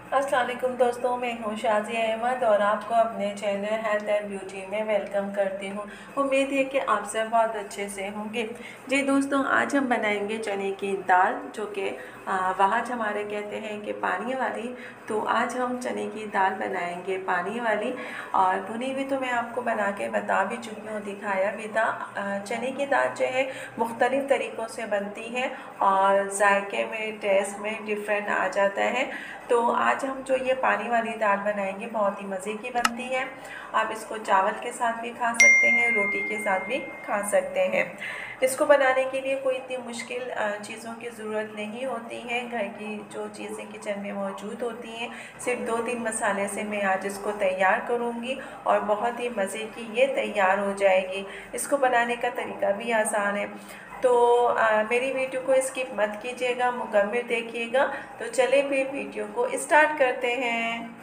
अस्सलाम वालेकुम दोस्तों, मैं हूँ शाज़िया अहमद और आपको अपने चैनल हेल्थ एंड ब्यूटी में वेलकम करती हूँ। उम्मीद है कि आप सब बहुत अच्छे से होंगे। जी दोस्तों, आज हम बनाएंगे चने की दाल, जो कि वहाँ हमारे कहते हैं कि पानी वाली। तो आज हम चने की दाल बनाएंगे पानी वाली, और भुनी हुई तो मैं आपको बना के बता भी चुकी हूँ, दिखाया भी था। चने की दाल जो है मुख्तलिफ़ तरीक़ों से बनती है और जायके में, टेस्ट में डिफरेंट आ जाता है। तो आज हम जो ये पानी वाली दाल बनाएंगे बहुत ही मज़े की बनती है। आप इसको चावल के साथ भी खा सकते हैं, रोटी के साथ भी खा सकते हैं। इसको बनाने के लिए कोई इतनी मुश्किल चीज़ों की ज़रूरत नहीं होती है। घर की जो चीज़ें किचन में मौजूद होती हैं, सिर्फ 2-3 मसाले से मैं आज इसको तैयार करूँगी और बहुत ही मज़े की ये तैयार हो जाएगी। इसको बनाने का तरीका भी आसान है। तो मेरी वीडियो को स्किप मत कीजिएगा, मुकम्मल देखिएगा। तो चलिए फिर वीडियो को स्टार्ट करते हैं।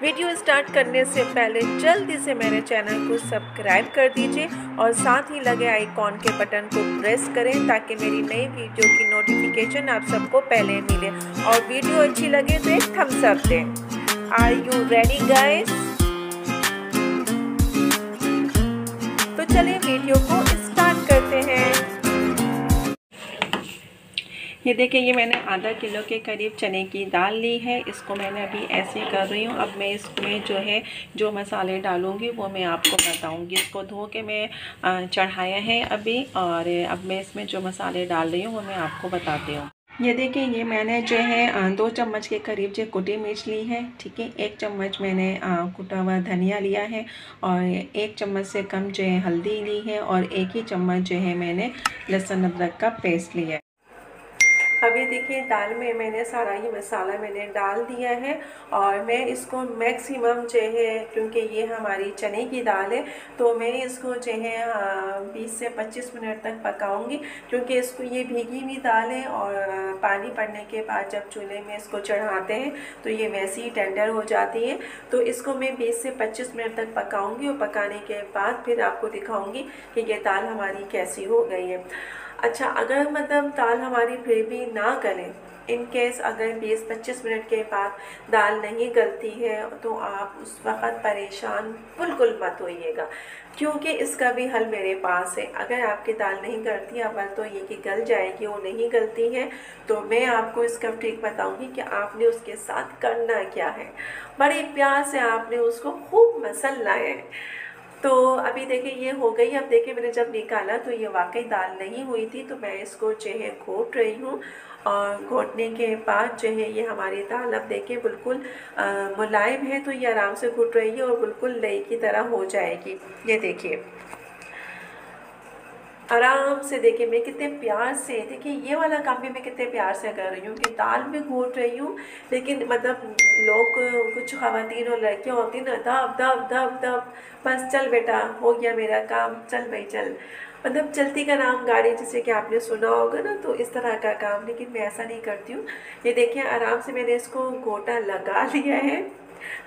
वीडियो स्टार्ट करने से पहले जल्दी से मेरे चैनल को सब्सक्राइब कर दीजिए और साथ ही लगे आइकॉन के बटन को प्रेस करें ताकि मेरी नई वीडियो की नोटिफिकेशन आप सबको पहले मिले। और वीडियो अच्छी लगे तो एक थम्स अप दें। Are you ready guys? तो चलिए वीडियो को स्टार्ट करते हैं। ये देखिए, ये मैंने आधा किलो के करीब चने की दाल ली है। इसको मैंने अभी ऐसे कर रही हूँ। अब मैं इसमें जो है जो मसाले डालूँगी वो मैं आपको बताऊँगी। इसको धो के मैं चढ़ाया है अभी, और अब मैं इसमें जो मसाले डाल रही हूँ वो मैं आपको बताती हूँ। ये देखिए, ये मैंने जो है 2 चम्मच के करीब जो कुटी मिर्च ली है, ठीक है। 1 चम्मच मैंने कुटा हुआ धनिया लिया है, और 1 चम्मच से कम जो है हल्दी ली है, और 1 ही चम्मच जो है मैंने लहसुन अदरक का पेस्ट लिया है। अभी देखिए, दाल में मैंने सारा ही मसाला मैंने डाल दिया है, और मैं इसको मैक्सिमम जो है, क्योंकि ये हमारी चने की दाल है, तो मैं इसको जो है 20 से 25 मिनट तक पकाऊंगी। क्योंकि इसको ये भीगी हुई दाल है, और पानी पड़ने के बाद जब चूल्हे में इसको चढ़ाते हैं तो ये वैसे ही टेंडर हो जाती है। तो इसको मैं 20 से 25 मिनट तक पकाऊंगी, और पकाने के बाद फिर आपको दिखाऊंगी कि ये दाल हमारी कैसी हो गई है। अच्छा, अगर मतलब दाल हमारी फिर भी ना गले, इन केस अगर 20-25 मिनट के बाद दाल नहीं गलती है, तो आप उस वक़्त परेशान बिल्कुल मत होइएगा, क्योंकि इसका भी हल मेरे पास है। अगर आपकी दाल नहीं गलती, अव्वल तो ये कि गल जाएगी, वो नहीं गलती है, तो मैं आपको इसका ट्रिक बताऊंगी कि आपने उसके साथ करना क्या है। बड़े प्यार से आपने उसको खूब मसलना है। तो अभी देखिए, ये हो गई। अब देखिए, मैंने जब निकाला तो ये वाकई दाल नहीं हुई थी, तो मैं इसको जो है घोट रही हूँ, और घोटने के बाद जो है ये हमारी दाल अब देखिए बिल्कुल मुलायम है, तो ये आराम से घुट रही है और बिल्कुल नई की तरह हो जाएगी। ये देखिए आराम से, देखिए मैं कितने प्यार से, देखिए ये वाला काम भी मैं कितने प्यार से कर रही हूँ कि दाल में घोट रही हूँ। लेकिन मतलब लोग, कुछ ख़वातीन और लड़कियाँ होती ना, दब दब दब दब, बस चल बेटा हो गया मेरा काम, चल भाई चल, मतलब चलती का नाम गाड़ी, जैसे कि आपने सुना होगा ना, तो इस तरह का काम। लेकिन मैं ऐसा नहीं करती हूँ। ये देखिए, आराम से मैंने इसको घोटा लगा लिया है,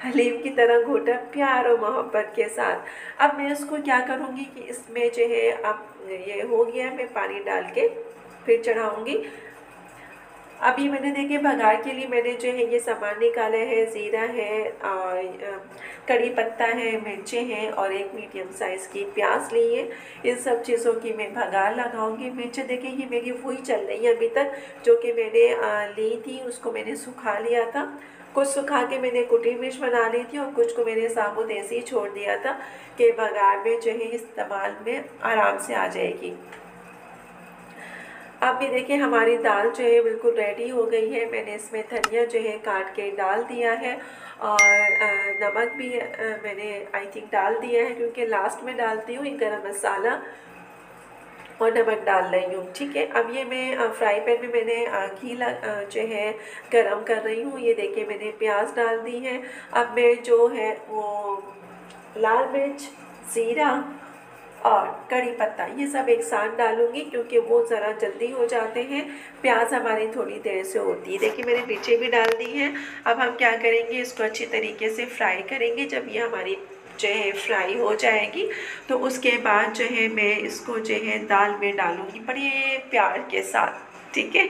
हलीम की तरह घोटा, प्यार और मोहब्बत के साथ। अब मैं इसको क्या करूँगी कि इसमें जो है, अब ये हो गया है, मैं पानी डाल के फिर चढ़ाऊँगी। अभी मैंने देखिए भगार के लिए मैंने जो है ये सामान निकाला है, ज़ीरा है, और कड़ी पत्ता है, मिर्चें हैं, और एक मीडियम साइज़ की प्याज ली है। इन सब चीज़ों की मैं भगार लगाऊंगी। मिर्च देखिए, ये मेरी वही चल रही है अभी तक, जो कि मैंने ली थी, उसको मैंने सुखा लिया था। कुछ सुखा के मैंने कुटी मिर्च बना ली थी, और कुछ को मैंने साबुत ऐसे ही छोड़ दिया था कि भगार में जो है इस्तेमाल में आराम से आ जाएगी। अब भी देखिए, हमारी दाल जो है बिल्कुल रेडी हो गई है। मैंने इसमें धनिया जो है काट के डाल दिया है, और नमक भी मैंने आई थिंक डाल दिया है, क्योंकि लास्ट में डालती हूँ गरम मसाला और नमक डाल रही हूँ, ठीक है। अब ये मैं फ्राई पैन में मैंने घी जो है गरम कर रही हूँ। ये देखिए, मैंने प्याज डाल दी है। अब मैं जो है वो लाल मिर्च, ज़ीरा और कड़ी पत्ता, ये सब एक साथ डालूंगी, क्योंकि वो ज़रा जल्दी हो जाते हैं। प्याज हमारी थोड़ी देर से होती है। देखिए, मैंने मिर्चें भी डाल दी हैं। अब हम क्या करेंगे, इसको अच्छी तरीके से फ्राई करेंगे। जब ये हमारी जो है फ्राई हो जाएगी, तो उसके बाद जो है मैं इसको जो है दाल में डालूंगी बड़े प्यार के साथ, ठीक है।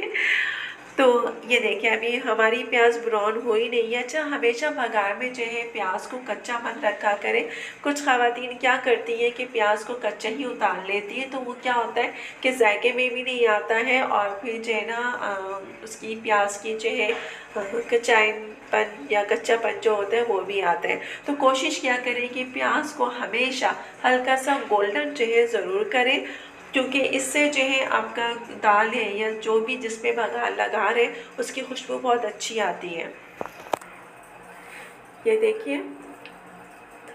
तो ये देखिए अभी हमारी प्याज ब्राउन हो ही नहीं है। अच्छा, हमेशा बघार में जो है प्याज को कच्चा मत रखा करें। कुछ ख़वातीन क्या करती हैं कि प्याज को कच्चा ही उतार लेती है, तो वो क्या होता है कि जायके में भी नहीं आता है और फिर जो है ना उसकी प्याज की जो है कच्चापन या कच्चापन जो होता है वो भी आता है। तो कोशिश क्या करें कि प्याज को हमेशा हल्का सा गोल्डन जो है ज़रूर करें, क्योंकि इससे जो है आपका दाल है या जो भी जिसमें बघार लगा रहे उसकी खुशबू बहुत अच्छी आती है। ये देखिए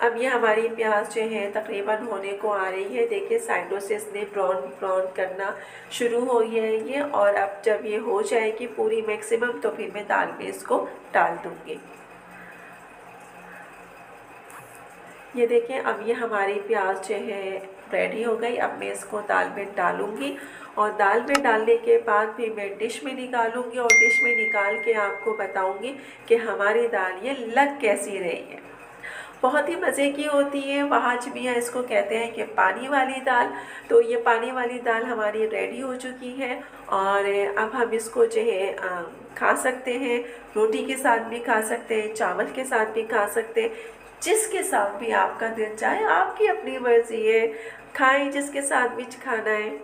अब ये हमारी प्याज जो है तकरीबन होने को आ रही है। देखिए साइडों से इसने ब्राउन ब्राउन करना शुरू हो गया है ये, और अब जब ये हो जाएगी पूरी मैक्सिमम तो फिर मैं दाल में इसको डाल दूँगी। ये देखिए अब ये हमारी प्याज जो है रेडी हो गई। अब मैं इसको दाल में डालूँगी और दाल में डालने के बाद फिर मैं डिश में निकालूँगी और डिश में निकाल के आपको बताऊँगी कि हमारी दाल ये लग कैसी रही है। बहुत ही मज़े की होती है। वहाजबियाँ इसको कहते हैं कि पानी वाली दाल। तो ये पानी वाली दाल हमारी रेडी हो चुकी है और अब हम इसको जो है खा सकते हैं। रोटी के साथ भी खा सकते हैं, चावल के साथ भी खा सकते हैं, जिसके साथ भी आपका दिल चाहे, आपकी अपनी मर्ज़ी है, खाएं जिसके साथ भी खाना है।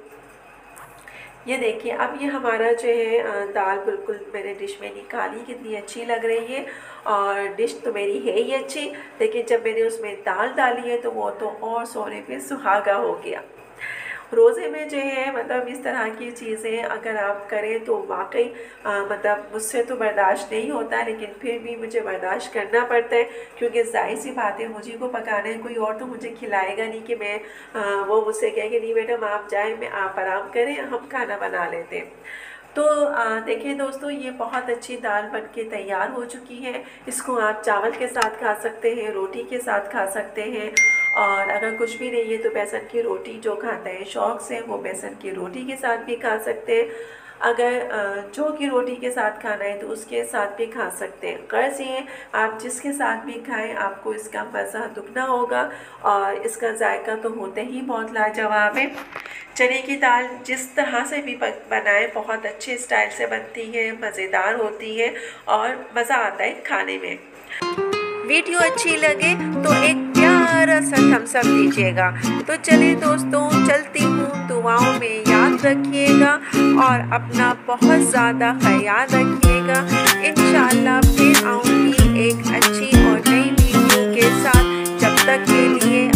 ये देखिए अब ये हमारा जो है दाल बिल्कुल मैंने डिश में निकाली, कितनी अच्छी लग रही है। और डिश तो मेरी है ही अच्छी, लेकिन जब मैंने उसमें दाल डाली है तो वो तो और सोने पे सुहागा हो गया। रोज़े में जो है मतलब इस तरह की चीज़ें अगर आप करें तो वाकई मतलब मुझसे तो बर्दाश्त नहीं होता, लेकिन फिर भी मुझे बर्दाश्त करना पड़ता है, क्योंकि जाहिर सी बात है मुझे को पकाना है, कोई और तो मुझे खिलाएगा नहीं कि मैं वो मुझसे कहेंगे नहीं मैडम आप जाएं, मैं आप आराम करें, हम खाना बना लेते हैं। तो देखिए दोस्तों ये बहुत अच्छी दाल बन के तैयार हो चुकी है। इसको आप चावल के साथ खा सकते हैं, रोटी के साथ खा सकते हैं, और अगर कुछ भी नहीं है तो बेसन की रोटी जो खाता है शौक़ से वो बेसन की रोटी के साथ भी खा सकते हैं। अगर जौ की रोटी के साथ खाना है तो उसके साथ भी खा सकते हैं। गर्ज़ ये आप जिसके साथ भी खाएं आपको इसका मज़ा दुगना होगा और इसका जायका तो होते ही बहुत लाजवाब है। चने की दाल जिस तरह से भी बनाएं बहुत अच्छे स्टाइल से बनती है, मज़ेदार होती है और मज़ा आता है खाने में। वीडियो अच्छी लगे तो एक प्यारा सा थम्स अप दीजिएगा। तो चलिए दोस्तों चलती हूँ, दुआओं में याद रखिएगा और अपना बहुत ज़्यादा ख्याल रखिएगा। इंशाअल्लाह फिर आऊँगी एक अच्छी और नई वीडियो के साथ। जब तक के लिए